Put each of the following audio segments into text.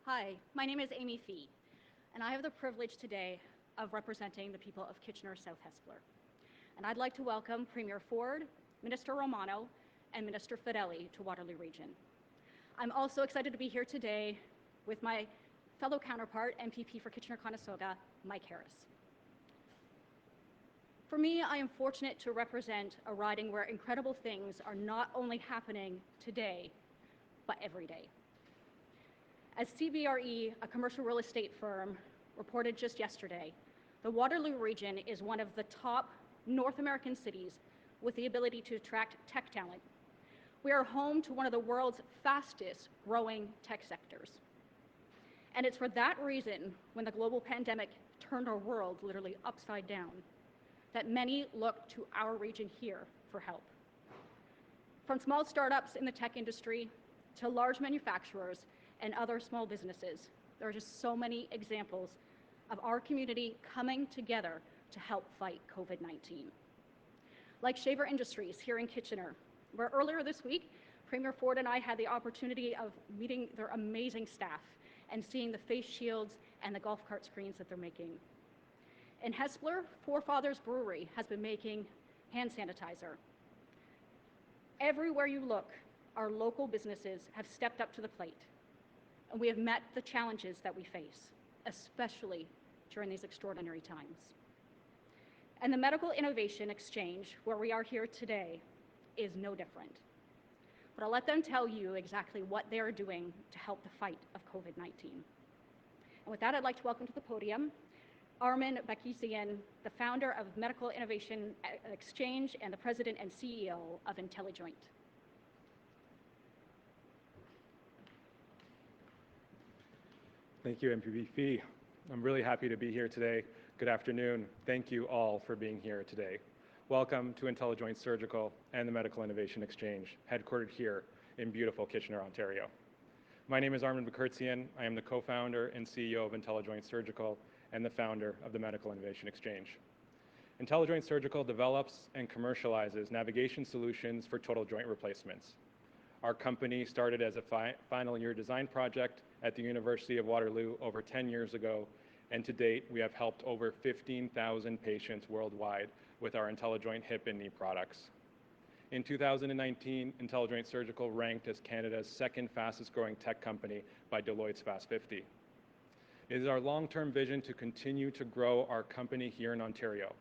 Hi, my name is Amy Fee, and I have the privilege today of representing the people of Kitchener-South Hespeler. And I'd like to welcome Premier Ford, Minister Romano, and Minister Fedeli to Waterloo Region. I'm also excited to be here today with my fellow counterpart, MPP for Kitchener-Conestoga, Mike Harris. For me, I am fortunate to represent a riding where incredible things are not only happening today, but every day. As CBRE, a commercial real estate firm, reported just yesterday, the Waterloo region is one of the top North American cities with the ability to attract tech talent. We are home to one of the world's fastest growing tech sectors. And it's for that reason, when the global pandemic turned our world literally upside down, that many look to our region here for help. From small startups in the tech industry to large manufacturers and other small businesses, there are just so many examples of our community coming together to help fight COVID-19. Like Shaver Industries here in Kitchener, where earlier this week, Premier Ford and I had the opportunity of meeting their amazing staff and seeing the face shields and the golf cart screens that they're making. In Hespeler, Forefathers Brewery has been making hand sanitizer. Everywhere you look, our local businesses have stepped up to the plate, and we have met the challenges that we face, especially during these extraordinary times. And the Medical Innovation Exchange, where we are here today, is no different. But I'll let them tell you exactly what they are doing to help the fight of COVID-19. And with that, I'd like to welcome to the podium Armin Bakisian, the founder of Medical Innovation Exchange and the president and CEO of IntelliJoint. Thank you, MPP Fee. I'm really happy to be here today. Good afternoon. Thank you all for being here today. Welcome to IntelliJoint Surgical and the Medical Innovation Exchange, headquartered here in beautiful Kitchener, Ontario. My name is Armin Bakirtsian. I am the co-founder and CEO of IntelliJoint Surgical and the founder of the Medical Innovation Exchange. IntelliJoint Surgical develops and commercializes navigation solutions for total joint replacements. Our company started as a final year design project at the University of Waterloo over 10 years ago, and to date, we have helped over 15,000 patients worldwide with our IntelliJoint hip and knee products. In 2019, IntelliJoint Surgical ranked as Canada's second fastest growing tech company by Deloitte's Fast 50. It is our long-term vision to continue to grow our company here in Ontario,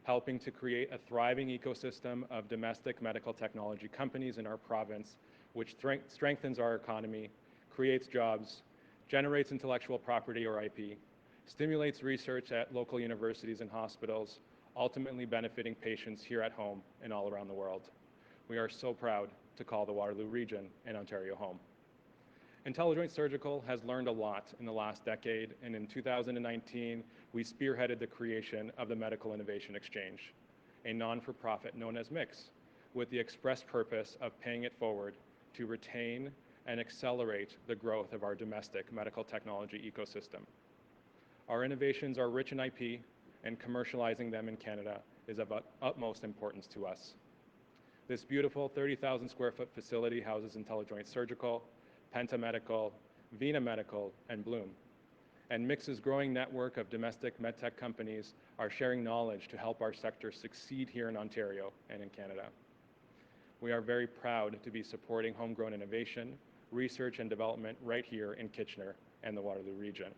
helping to create a thriving ecosystem of domestic medical technology companies in our province, which strengthens our economy, creates jobs, generates intellectual property or IP, stimulates research at local universities and hospitals, ultimately benefiting patients here at home and all around the world. We are so proud to call the Waterloo region and Ontario home. IntelliJoint Surgical has learned a lot in the last decade, and in 2019, we spearheaded the creation of the Medical Innovation Exchange, a non-for-profit known as MIX, with the express purpose of paying it forward to retain and accelerate the growth of our domestic medical technology ecosystem. Our innovations are rich in IP, and commercializing them in Canada is of utmost importance to us. This beautiful 30,000 square foot facility houses IntelliJoint Surgical, Penta Medical, Vena Medical, and Bloom. And MIX's growing network of domestic medtech companies are sharing knowledge to help our sector succeed here in Ontario and in Canada. We are very proud to be supporting homegrown innovation, research and development right here in Kitchener and the Waterloo region,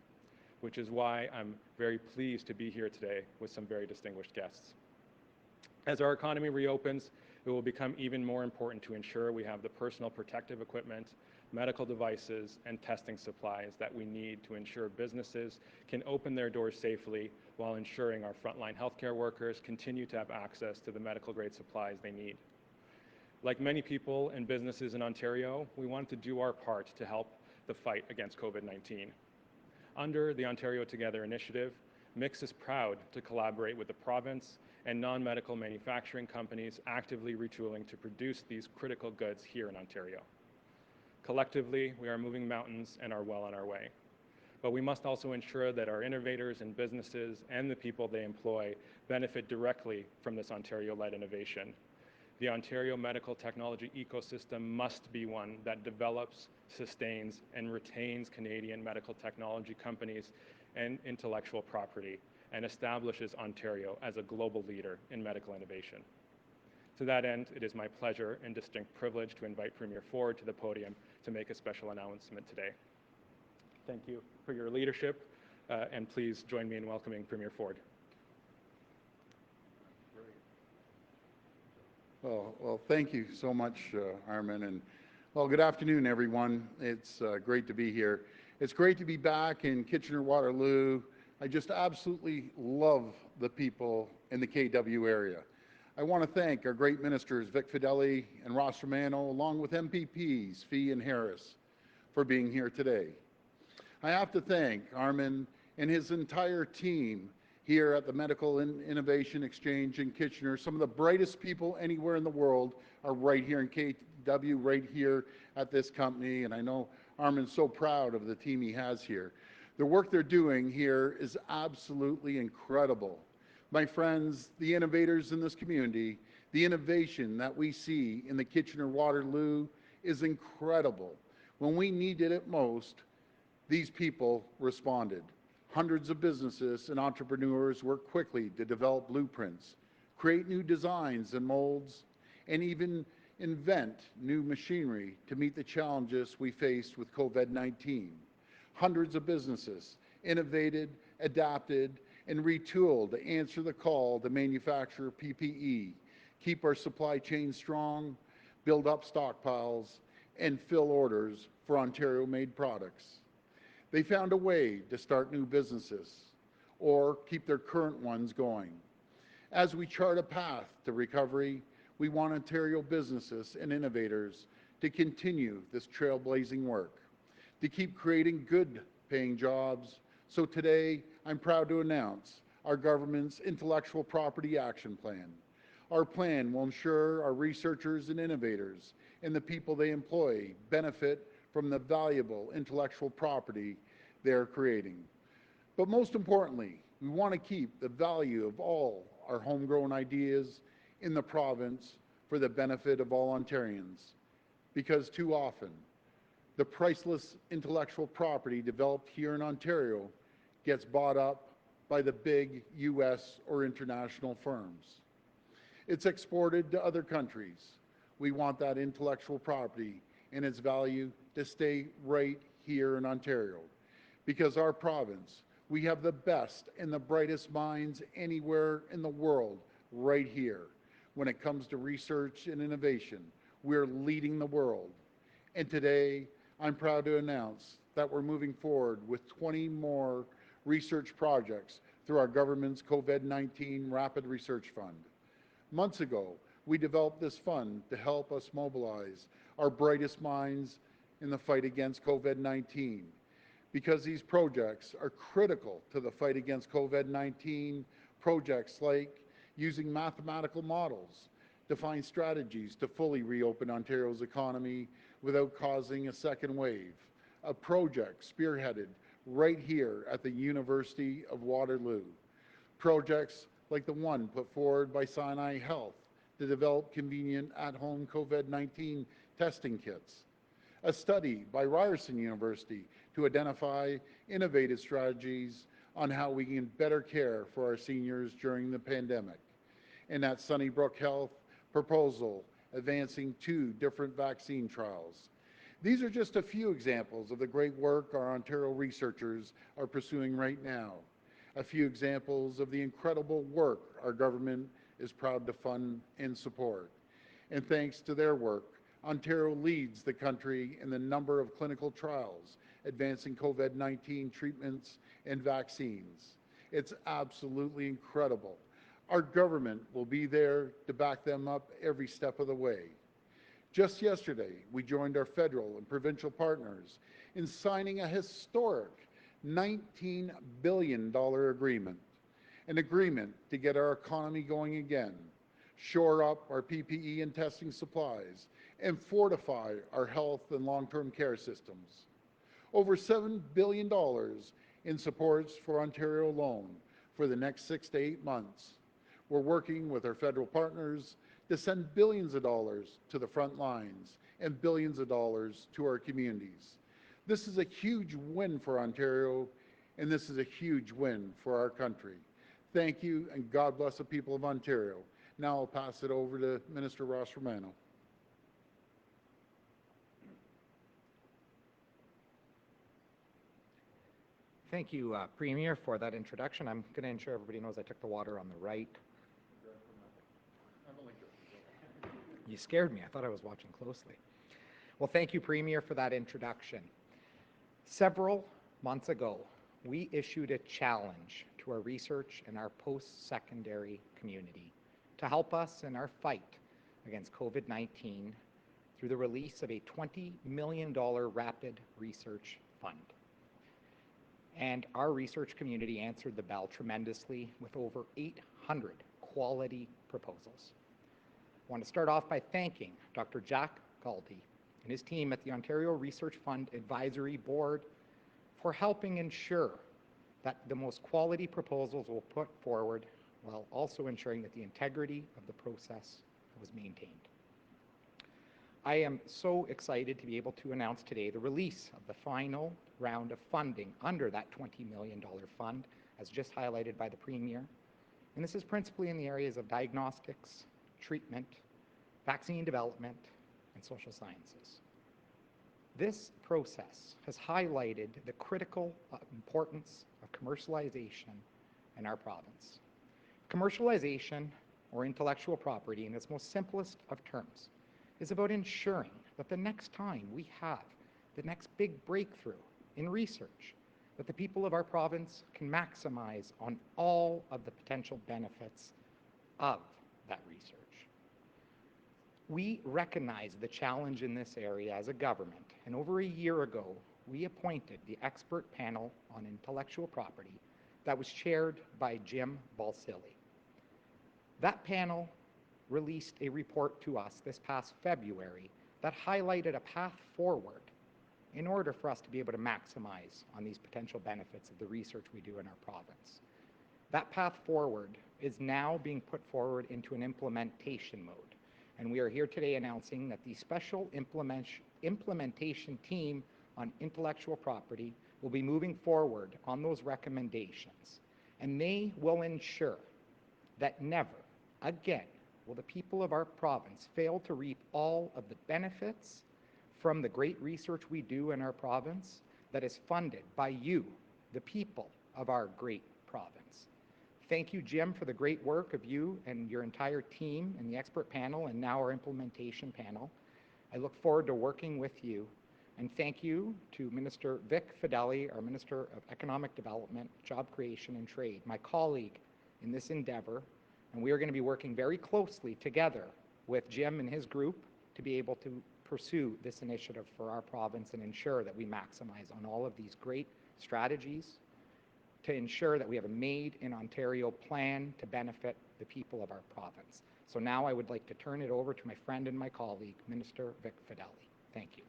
which is why I'm very pleased to be here today with some very distinguished guests. As our economy reopens, it will become even more important to ensure we have the personal protective equipment, medical devices, and testing supplies that we need to ensure businesses can open their doors safely while ensuring our frontline healthcare workers continue to have access to the medical grade supplies they need. Like many people and businesses in Ontario, we want to do our part to help the fight against COVID-19. Under the Ontario Together initiative, MIX is proud to collaborate with the province and non-medical manufacturing companies actively retooling to produce these critical goods here in Ontario. Collectively, we are moving mountains and are well on our way. But we must also ensure that our innovators and businesses and the people they employ benefit directly from this Ontario-led innovation. The Ontario medical technology ecosystem must be one that develops, sustains, and retains Canadian medical technology companies and intellectual property, and establishes Ontario as a global leader in medical innovation. To that end, it is my pleasure and distinct privilege to invite Premier Ford to the podium to make a special announcement today. Thank you for your leadership, and please join me in welcoming Premier Ford. Well, thank you so much, Armin, and well, good afternoon, everyone. It's great to be here. It's great to be back in Kitchener-Waterloo. I just absolutely love the people in the KW area. I want to thank our great ministers, Vic Fedeli and Ross Romano, along with MPPs Fee and Harris, for being here today. I have to thank Armin and his entire team here at the Medical Innovation Exchange in Kitchener. Some of the brightest people anywhere in the world are right here in KW, right here at this company, and I know Armin's so proud of the team he has here. The work they're doing here is absolutely incredible. My friends, the innovators in this community, the innovation that we see in the Kitchener-Waterloo is incredible. When we needed it most, these people responded. Hundreds of businesses and entrepreneurs work quickly to develop blueprints, create new designs and molds, and even invent new machinery to meet the challenges we faced with COVID-19. Hundreds of businesses innovated, adapted, and retooled to answer the call to manufacture PPE, keep our supply chain strong, build up stockpiles, and fill orders for Ontario-made products. They found a way to start new businesses or keep their current ones going. As we chart a path to recovery, we want Ontario businesses and innovators to continue this trailblazing work, to keep creating good paying jobs. So today, I'm proud to announce our government's Intellectual Property Action Plan. Our plan will ensure our researchers and innovators and the people they employ benefit from the valuable intellectual property they're creating. But most importantly, we want to keep the value of all our homegrown ideas in the province for the benefit of all Ontarians. Because too often, the priceless intellectual property developed here in Ontario gets bought up by the big US or international firms. It's exported to other countries. We want that intellectual property and its value to stay right here in Ontario. Because our province, we have the best and the brightest minds anywhere in the world right here. When it comes to research and innovation, we're leading the world. And today, I'm proud to announce that we're moving forward with 20 more research projects through our government's COVID-19 Rapid Research Fund. Months ago, we developed this fund to help us mobilize our brightest minds in the fight against COVID-19. Because these projects are critical to the fight against COVID-19, projects like using mathematical models to find strategies to fully reopen Ontario's economy without causing a second wave. A project spearheaded right here at the University of Waterloo. Projects like the one put forward by Sinai Health to develop convenient at-home COVID-19 testing kits. A study by Ryerson University to identify innovative strategies on how we can better care for our seniors during the pandemic. And at Sunnybrook Health, proposal advancing 2 different vaccine trials. These are just a few examples of the great work our Ontario researchers are pursuing right now. A few examples of the incredible work our government is proud to fund and support. And thanks to their work, Ontario leads the country in the number of clinical trials advancing COVID-19 treatments and vaccines. It's absolutely incredible. Our government will be there to back them up every step of the way. Just yesterday, we joined our federal and provincial partners in signing a historic $19 billion agreement, an agreement to get our economy going again, shore up our PPE and testing supplies, and fortify our health and long-term care systems. Over $7 billion in supports for Ontario alone for the next 6 to 8 months. We're working with our federal partners to send billions of dollars to the front lines and billions of dollars to our communities. This is a huge win for Ontario, and this is a huge win for our country. Thank you, and God bless the people of Ontario. Now I'll pass it over to Minister Ross Romano. Thank you, Premier, for that introduction. I'm going to ensure everybody knows I took the water on the right. You scared me. I thought I was watching closely. Well, thank you, Premier, for that introduction. Several months ago, we issued a challenge to our research and our post-secondary community to help us in our fight against COVID-19 through the release of a $20 million rapid research fund. And our research community answered the bell tremendously with over 800 quality proposals. I want to start off by thanking Dr. Jack Galdi and his team at the Ontario Research Fund Advisory Board for helping ensure that the most quality proposals were put forward while also ensuring that the integrity of the process was maintained. I am so excited to be able to announce today the release of the final round of funding under that $20 million fund, as just highlighted by the Premier. And this is principally in the areas of diagnostics, treatment, vaccine development, and social sciences. This process has highlighted the critical importance of commercialization in our province. Commercialization, or intellectual property, in its most simplest of terms, is about ensuring that the next time we have the next big breakthrough in research, that the people of our province can maximize on all of the potential benefits of that research. We recognize the challenge in this area as a government, and over a year ago, we appointed the expert panel on intellectual property that was chaired by Jim Balsillie. That panel released a report to us this past February that highlighted a path forward in order for us to be able to maximize on these potential benefits of the research we do in our province. That path forward is now being put forward into an implementation mode. And we are here today announcing that the special implementation team on intellectual property will be moving forward on those recommendations. And they will ensure that never again will the people of our province fail to reap all of the benefits from the great research we do in our province that is funded by you, the people of our great province. Thank you, Jim, for the great work of you and your entire team and the expert panel and now our implementation panel. I look forward to working with you. And thank you to Minister Vic Fedeli, our Minister of Economic Development, Job Creation and Trade, my colleague in this endeavor. And we are going to be working very closely together with Jim and his group to be able to pursue this initiative for our province and ensure that we maximize on all of these great strategies to ensure that we have a Made in Ontario plan to benefit the people of our province. So now I would like to turn it over to my friend and my colleague, Minister Vic Fedeli. Thank you.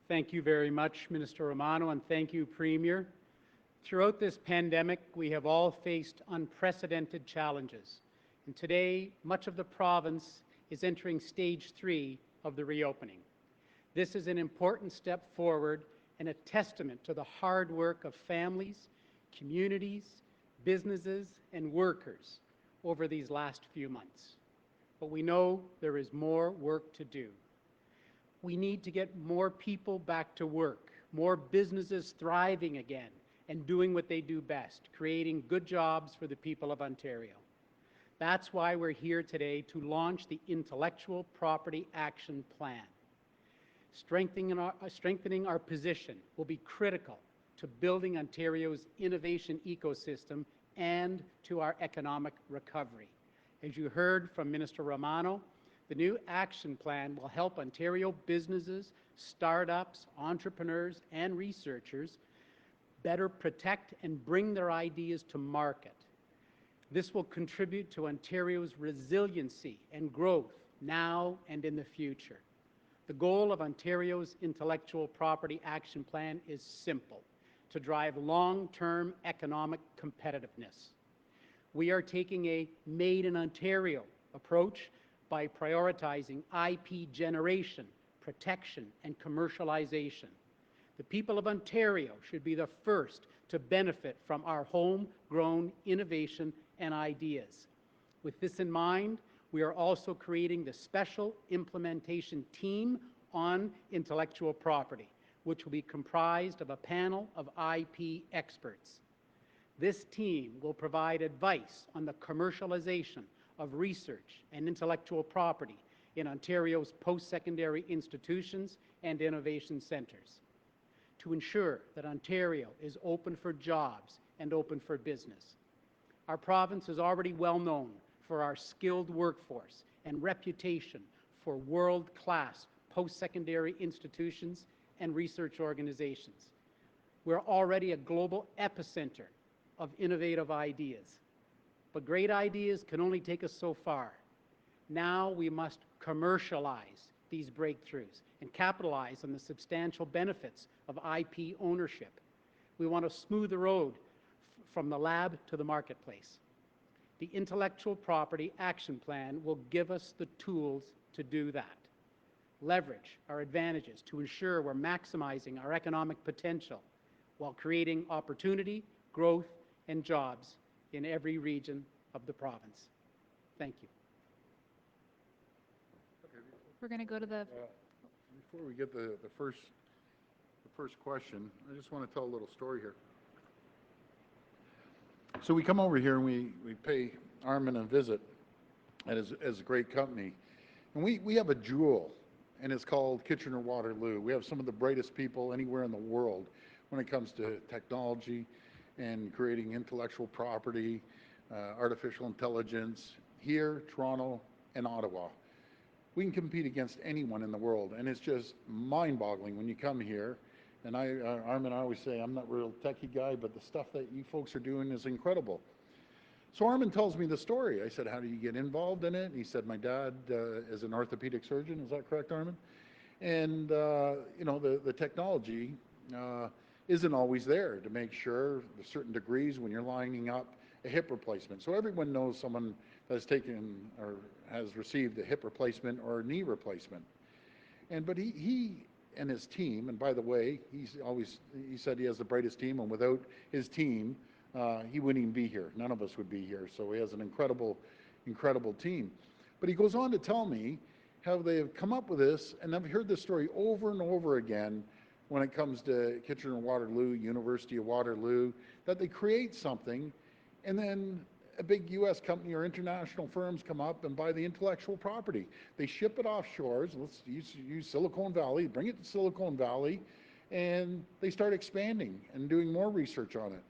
Thank you very much, Minister Romano, and thank you, Premier. Throughout this pandemic, we have all faced unprecedented challenges. And today, much of the province is entering stage 3 of the reopening. This is an important step forward and a testament to the hard work of families, communities, businesses, and workers over these last few months. But we know there is more work to do. We need to get more people back to work, more businesses thriving again and doing what they do best, creating good jobs for the people of Ontario. That's why we're here today to launch the Intellectual Property Action Plan. Strengthening our position will be critical to building Ontario's innovation ecosystem and to our economic recovery. As you heard from Minister Romano, the new action plan will help Ontario businesses, startups, entrepreneurs, and researchers better protect and bring their ideas to market. This will contribute to Ontario's resiliency and growth now and in the future. The goal of Ontario's Intellectual Property Action Plan is simple: to drive long-term economic competitiveness. We are taking a Made in Ontario approach by prioritizing IP generation, protection, and commercialization. The people of Ontario should be the first to benefit from our homegrown innovation and ideas. With this in mind, we are also creating the Special Implementation Team on Intellectual Property, which will be comprised of a panel of IP experts. This team will provide advice on the commercialization of research and intellectual property in Ontario's post-secondary institutions and innovation centres to ensure that Ontario is open for jobs and open for business. Our province is already well known for our skilled workforce and reputation for world-class post-secondary institutions and research organizations. We're already a global epicenter of innovative ideas. But great ideas can only take us so far. Now we must commercialize these breakthroughs and capitalize on the substantial benefits of IP ownership. We want to smooth the road from the lab to the marketplace. The Intellectual Property Action Plan will give us the tools to do that. Leverage our advantages to ensure we're maximizing our economic potential while creating opportunity, growth, and jobs in every region of the province. Thank you. We're going to go to the... Before we get the first question, I just want to tell a little story here. So we come over here and we pay Armin a visit at his great company. And we have a jewel, and it's called Kitchener-Waterloo. We have some of the brightest people anywhere in the world when it comes to technology and creating intellectual property, artificial intelligence, here, Toronto, and Ottawa. We can compete against anyone in the world, and it's just mind-boggling when you come here. And Armin, I always say, I'm not a real techie guy, but the stuff that you folks are doing is incredible. So Armin tells me the story. I said, how do you get involved in it? And he said, my dad is an orthopedic surgeon. Is that correct, Armin? And, you know, the technology isn't always there to make sure to certain degrees when you're lining up a hip replacement. So everyone knows someone that's taken or has received a hip replacement or a knee replacement. But he and his team, and by the way, he said he has the brightest team, and without his team, he wouldn't even be here. None of us would be here. So he has an incredible team. But he goes on to tell me how they have come up with this, and I've heard this story over and over again when it comes to Kitchener-Waterloo, University of Waterloo, that they create something, and then a big U.S. company or international firms come up and buy the intellectual property. They ship it offshore. Let's use Silicon Valley, bring it to Silicon Valley, and they start expanding and doing more research on it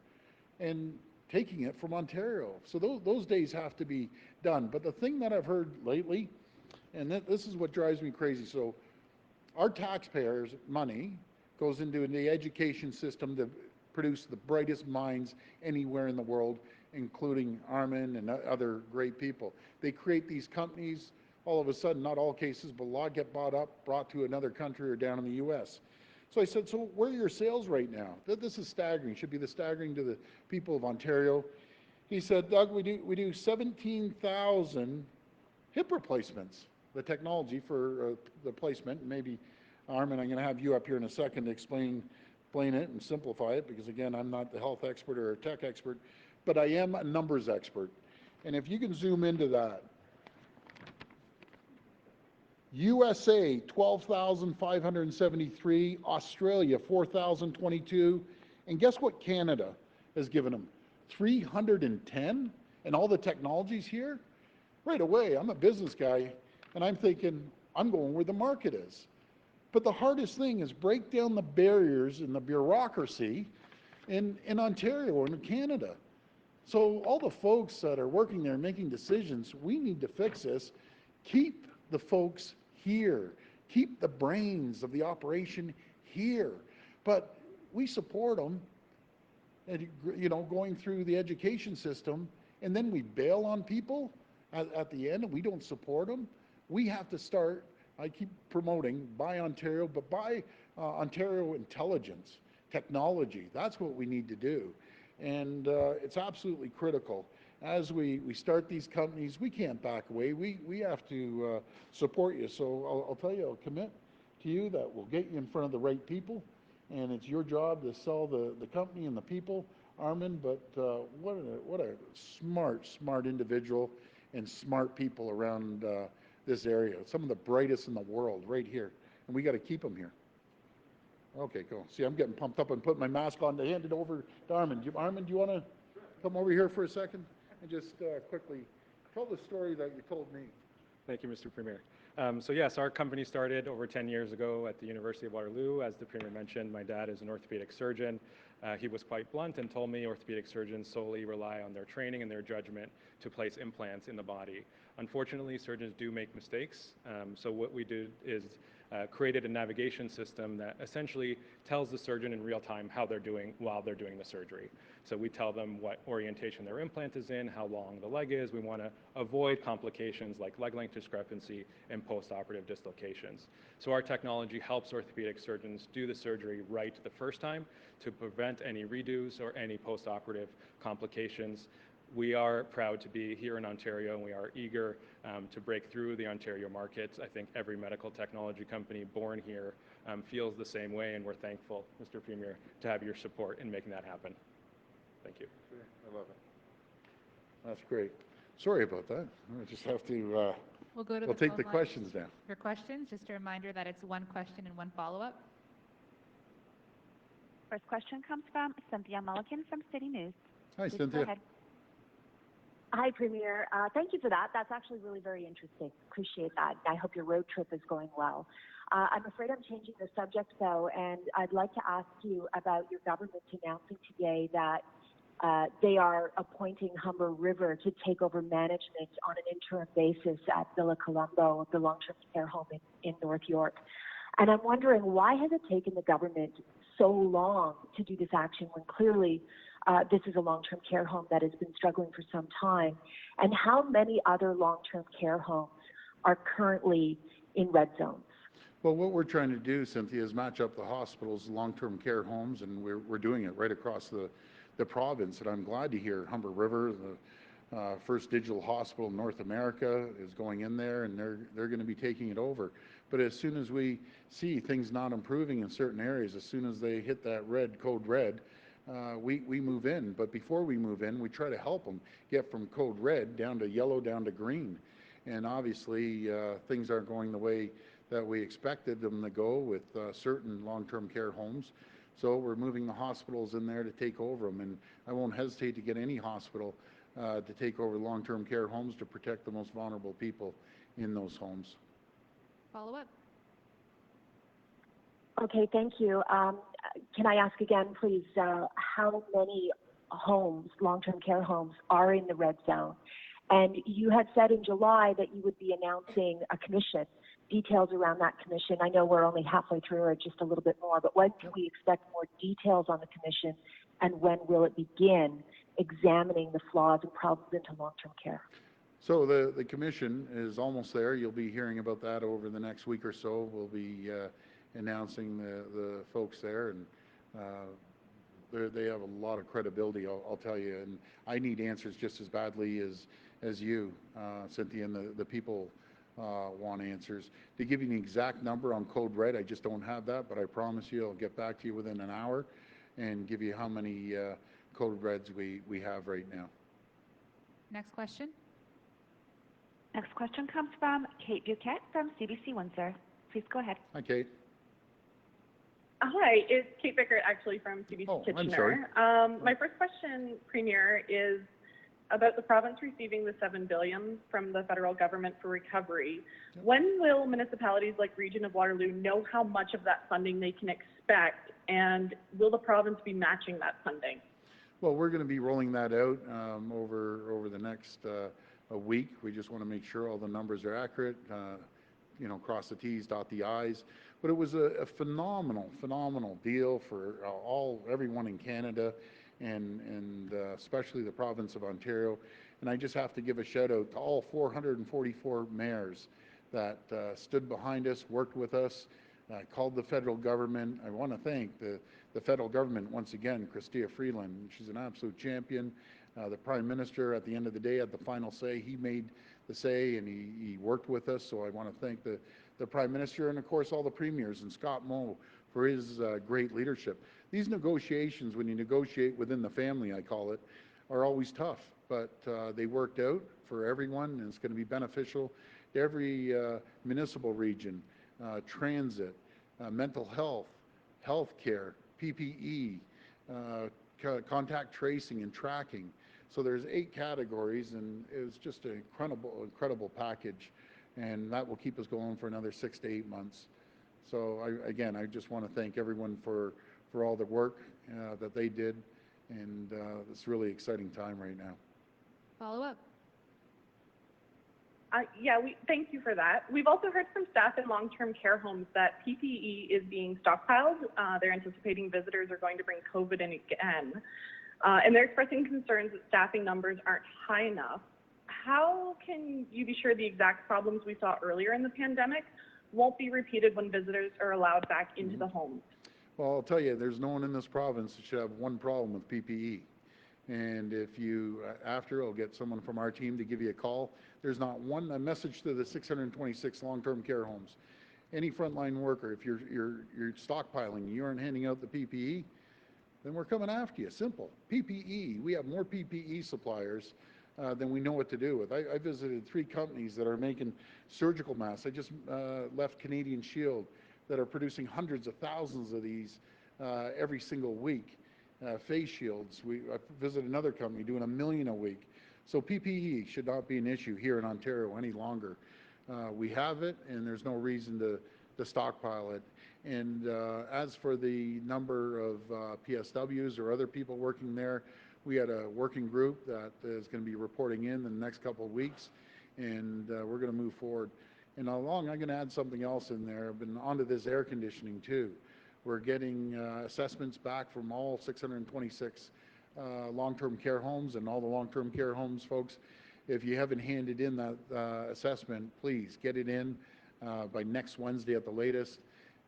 and taking it from Ontario. So those days have to be done. But the thing that I've heard lately, and this is what drives me crazy, so our taxpayers' money goes into the education system to produce the brightest minds anywhere in the world, including Armin and other great people. They create these companies, all of a sudden, not all cases, but a lot get bought up, brought to another country or down in the US. So I said, so where are your sales right now? This is staggering, should be staggering to the people of Ontario. He said, Doug, we do 17,000 hip replacements, the technology for the placement. Maybe, Armin, I'm gonna have you up here in a second to explain it and simplify it, because again, I'm not the health expert or a tech expert, but I am a numbers expert. And if you can zoom into that. USA, 12,573, Australia, 4,022, and guess what Canada has given them? 310, and all the technologies here? Right away, I'm a business guy, and I'm thinking, I'm going where the market is. But the hardest thing is break down the barriers and the bureaucracy in Ontario and in Canada. So all the folks that are working there making decisions, we need to fix this. Keep the folks here. Keep the brains of the operation here. But we support them, and, you know, going through the education system, and then we bail on people at the end, and we don't support them. We have to start, I keep promoting, buy Ontario, but buy Ontario intelligence. technology. That's what we need to do. And it's absolutely critical. As we start these companies, we can't back away. We have to support you. So I'll tell you, I'll commit to you that we'll get you in front of the right people, and it's your job to sell the company and the people, Armin. But what a smart individual and smart people around this area. Some of the brightest in the world right here, and we got to keep them here. Okay, cool. See, I'm getting pumped up and putting my mask on to hand it over to Armin. Armin, do you want to come over here for a second and just quickly tell the story that you told me? Thank you, Mr. Premier. So yes, our company started over 10 years ago at the University of Waterloo. As the Premier mentioned, my dad is an orthopedic surgeon. He was quite blunt and told me orthopedic surgeons solely rely on their training and their judgment to place implants in the body. Unfortunately, surgeons do make mistakes. So what we did is created a navigation system that essentially tells the surgeon in real time how they're doing while they're doing the surgery. So we tell them what orientation their implant is in, how long the leg is. We want to avoid complications like leg length discrepancy and post-operative dislocations. So our technology helps orthopedic surgeons do the surgery right the first time to prevent any redos or any post-operative complications. We are proud to be here in Ontario, and we are eager to break through the Ontario markets. I think every medical technology company born here feels the same way, and we're thankful, Mr. Premier, to have your support in making that happen. Thank you. I love it. That's great. Sorry about that. I just have to, we'll take the questions now. For questions, just a reminder that it's one question and one follow-up. First question comes from Cynthia Mulligan from City News. Hi, Please Cynthia. go ahead. Hi, Premier. Thank you for that. That's actually really very interesting. Appreciate that. I hope your road trip is going well. I'm afraid I'm changing the subject, though, and I'd like to ask you about your government announcing today that they are appointing Humber River to take over management on an interim basis at Villa Colombo, the long-term care home in North York. And I'm wondering, why has it taken the government so long to do this action when clearly this is a long-term care home that has been struggling for some time? And how many other long-term care homes are currently in red zones? Well, what we're trying to do, Cynthia, is match up the hospitals, long-term care homes, and we're doing it right across the province. And I'm glad to hear Humber River, the first digital hospital in North America, is going in there, and they're going to be taking it over. But as soon as we see things not improving in certain areas, as soon as they hit that code red, we move in. But before we move in, we try to help them get from code red down to yellow, down to green. And obviously, things aren't going the way that we expected them to go with certain long-term care homes. So we're moving the hospitals in there to take over them. And I won't hesitate to get any hospital to take over long-term care homes to protect the most vulnerable people in those homes. Follow-up. Okay, thank you. Can I ask again, please, how many homes, long-term care homes, are in the red zone? And you had said in July that you would be announcing a commission, details around that commission. I know we're only halfway through or just a little bit more, but when can we expect more details on the commission, and when will it begin examining the flaws and problems into long-term care? So the commission is almost there. You'll be hearing about that over the next week or so. We'll be announcing the folks there, and they have a lot of credibility, I'll tell you. And I need answers just as badly as you, Cynthia, and the people want answers. To give you an exact number on code red, I just don't have that, but I promise you I'll get back to you within an hour and give you how many code reds we have right now. Next question. Next question comes from Kate Buquette from CBC Windsor. Please go ahead. Hi, Kate. Hi, it's Kate Bickert, actually from CBC Kitchener. I'm sorry. My first question, Premier, is about the province receiving the $7 billion from the federal government for recovery. When will municipalities like Region of Waterloo know how much of that funding they can expect, and will the province be matching that funding? Well, we're going to be rolling that out over the next a week. We just want to make sure all the numbers are accurate, cross the T's, dot the I's. But it was a phenomenal deal for everyone in Canada, and especially the province of Ontario. And I just have to give a shout out to all 444 mayors that stood behind us, worked with us. Called the federal government. I want to thank the federal government once again, Chrystia Freeland. She's an absolute champion. The Prime Minister, at the end of the day, had the final say. He made the say, and he worked with us. So I want to thank the Prime Minister and, of course, all the premiers and Scott Moe for his great leadership. These negotiations, when you negotiate within the family, I call it, are always tough, but they worked out for everyone, and it's going to be beneficial to every municipal region, transit, mental health, healthcare, PPE, contact tracing and tracking. So there's 8 categories, and it was just an incredible package, and that will keep us going for another 6 to 8 months. So I just want to thank everyone for all the work that they did, and it's a really exciting time right now. Follow up. Yeah, thank you for that. We've also heard from staff in long-term care homes that PPE is being stockpiled. They're anticipating visitors are going to bring COVID in again. And they're expressing concerns that staffing numbers aren't high enough. How can you be sure the exact problems we saw earlier in the pandemic won't be repeated when visitors are allowed back into the homes? Well, I'll tell you, there's no one in this province that should have one problem with PPE. And if you, after, I'll get someone from our team to give you a call. There's not a message to the 626 long-term care homes. Any frontline worker, if you're stockpiling, you aren't handing out the PPE, then we're coming after you. Simple. PPE. We have more PPE suppliers than we know what to do with. I visited 3 companies that are making surgical masks. I just left Canadian Shield that are producing hundreds of thousands of these every single week. Face shields. I visited another company doing 1 million a week. So PPE should not be an issue here in Ontario any longer. We have it, and there's no reason to stockpile it. And as for the number of PSWs or other people working there, we had a working group that is going to be reporting in the next couple of weeks, and we're going to move forward. And along, I'm going to add something else in there. I've been onto this air conditioning too. We're getting assessments back from all 626 long-term care homes, and all the long-term care homes, folks. If you haven't handed in that assessment, please get it in by next Wednesday at the latest,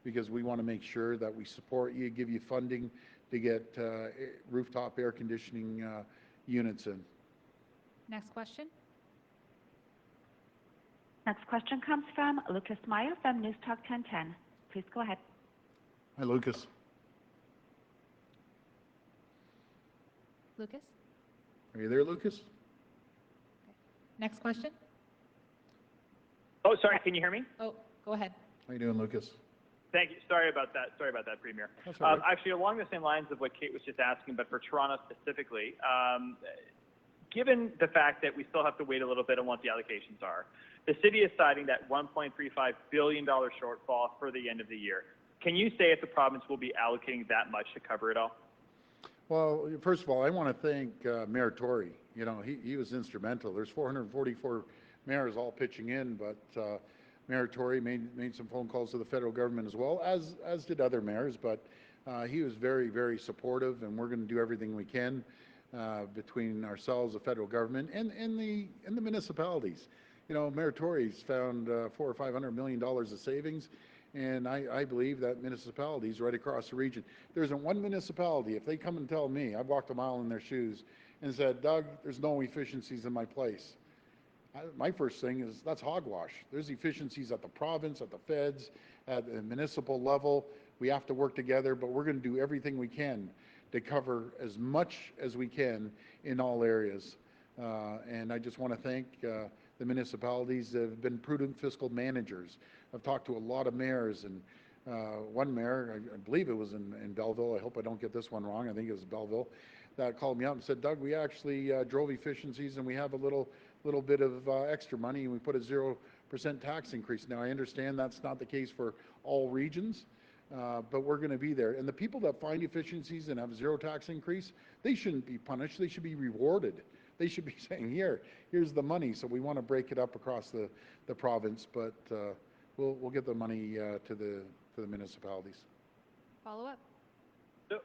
because we want to make sure that we support you, give you funding to get rooftop air conditioning units in. Next question. Next question comes from Lucas Meyer from News Talk 1010. Please go ahead. Hi, Lucas. Lucas? Are you there, Lucas? Okay. Next question. Oh, sorry. Can you hear me? Oh, go ahead. How you doing, Lucas? Thank you. Sorry about that, Premier. That's all right. Actually, along the same lines of what Kate was just asking, but for Toronto specifically, given the fact that we still have to wait a little bit on what the allocations are, the city is citing that $1.35 billion shortfall for the end of the year. Can you say if the province will be allocating that much to cover it all? Well, first of all, I want to thank Mayor Tory. You know, he was instrumental. There's 444 mayors all pitching in, but Mayor Tory made some phone calls to the federal government as well, as did other mayors, but he was very supportive, and we're going to do everything we can between ourselves, the federal government, and the municipalities. You know, Mayor Tory's found $400 or $500 million of savings, and I believe that municipalities right across the region, there isn't one municipality, if they come and tell me, I've walked a mile in their shoes and said, Doug, there's no efficiencies in my place. My first thing is, that's hogwash. There's efficiencies at the province, at the feds, at the municipal level. We have to work together, but we're going to do everything we can to cover as much as we can in all areas. And I just want to thank the municipalities that have been prudent fiscal managers. I've talked to a lot of mayors, and one mayor, I believe it was in Belleville, I hope I don't get this one wrong, I think it was Belleville, that called me up and said, Doug, we actually drove efficiencies, and we have a little bit of extra money, and we put a 0% tax increase. Now, I understand that's not the case for all regions, but we're going to be there. And the people that find efficiencies and have 0 tax increase, they shouldn't be punished, they should be rewarded. They should be saying, here's the money. So we want to break it up across the province, but we'll get the money to the municipalities. Follow up. So,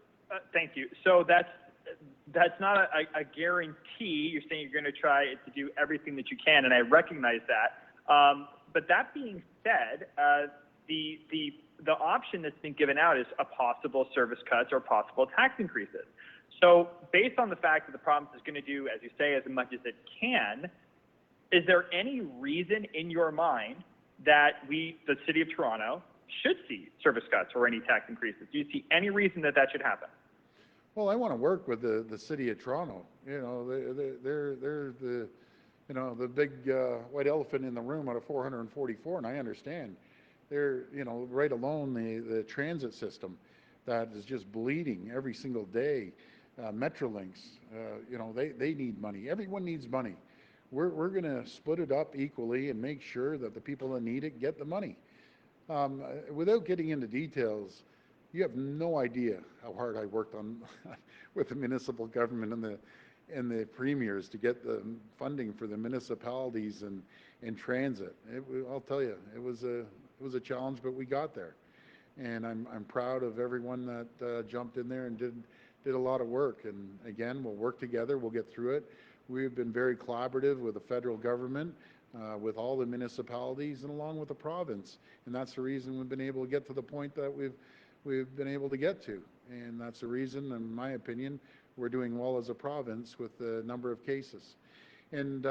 thank you. So that's not a guarantee. You're saying you're going to try to do everything that you can, and I recognize that. But that being said, the option that's been given out is a possible service cuts or possible tax increases. So based on the fact that the province is going to do, as you say, as much as it can, is there any reason in your mind that the City of Toronto, should see service cuts or any tax increases? Do you see any reason that should happen? Well, I want to work with the City of Toronto. You know, they're the, you know, the big white elephant in the room out of 444, and I understand. They're, you know, right alone the transit system that is just bleeding every single day. Metrolinx, you know, they need money. Everyone needs money. We're going to split it up equally and make sure that the people that need it get the money. Without getting into details, you have no idea how hard I worked on with the municipal government and the premiers to get the funding for the municipalities and transit. I'll tell you, it was a challenge, but we got there, and I'm proud of everyone that jumped in there and did a lot of work. And again, we'll work together. We'll get through it. We've been very collaborative with the federal government, with all the municipalities, and along with the province. And that's the reason we've been able to get to the point that we've been able to get to. And that's the reason, in my opinion, we're doing well as a province with the number of cases. And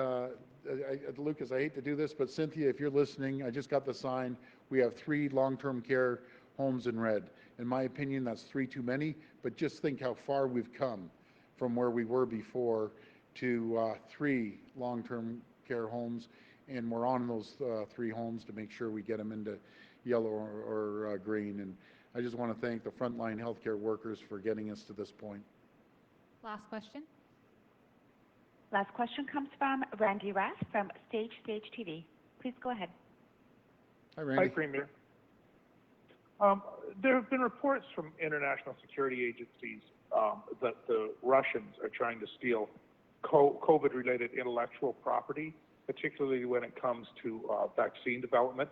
Lucas, I hate to do this, but Cynthia, if you're listening, I just got the sign. We have 3 long-term care homes in red. In my opinion, that's 3 too many, but just think how far we've come from where we were before to 3 long-term care homes, and we're on those 3 homes to make sure we get them into yellow or green. And I just want to thank the frontline healthcare workers for getting us to this point. Last question. Last question comes from Randy Rath from Stage TV. Please go ahead. Hi, Randy. Hi, Premier. There have been reports from international security agencies that the Russians are trying to steal COVID-related intellectual property, particularly when it comes to vaccine development.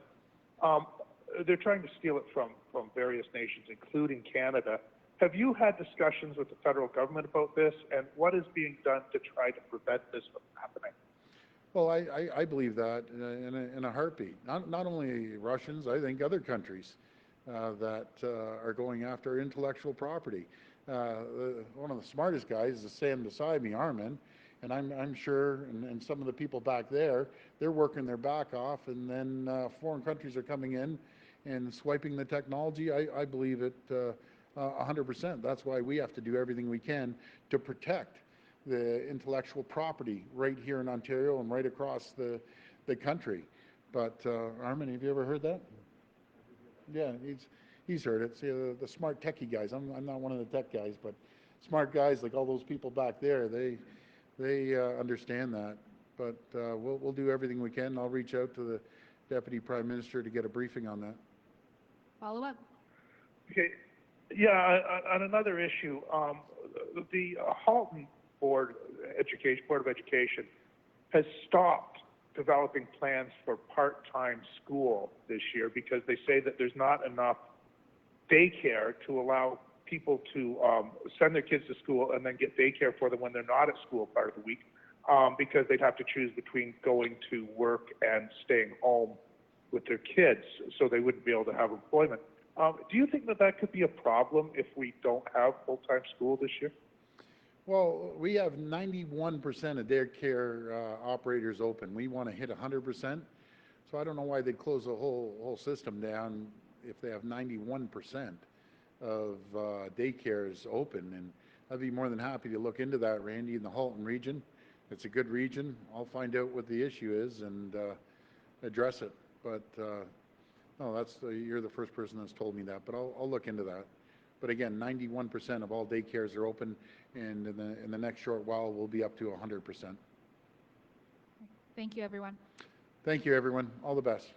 They're trying to steal it from various nations, including Canada. Have you had discussions with the federal government about this, and what is being done to try to prevent this from happening? Well, I believe that in a heartbeat. Not only Russians, I think other countries that are going after intellectual property. One of the smartest guys is standing beside me, Armin, and I'm sure, and some of the people back there, they're working their back off, and then foreign countries are coming in and swiping the technology. I believe it 100%. That's why we have to do everything we can to protect the intellectual property right here in Ontario and right across the country. But Armin, have you ever heard that? Yeah, he's heard it. See, the smart techie guys. I'm not one of the tech guys, but smart guys like all those people back there, they understand that. But we'll do everything we can. I'll reach out to the Deputy Prime Minister to get a briefing on that. Follow up. Okay. Yeah, on another issue, the Halton Board of Education has stopped developing plans for part-time school this year because they say that there's not enough daycare to allow people to send their kids to school and then get daycare for them when they're not at school part of the week, because they'd have to choose between going to work and staying home with their kids, so they wouldn't be able to have employment. Do you think that could be a problem if we don't have full-time school this year? Well, we have 91% of daycare operators open. We want to hit 100%. So I don't know why they'd close the whole system down if they have 91% of daycares open. And I'd be more than happy to look into that, Randy, in the Halton region. It's a good region. I'll find out what the issue is and address it. But no, you're the first person that's told me that, but I'll look into that. But again, 91% of all daycares are open, and in the next short while, we'll be up to 100%. Thank you, everyone. Thank you, everyone. All the best.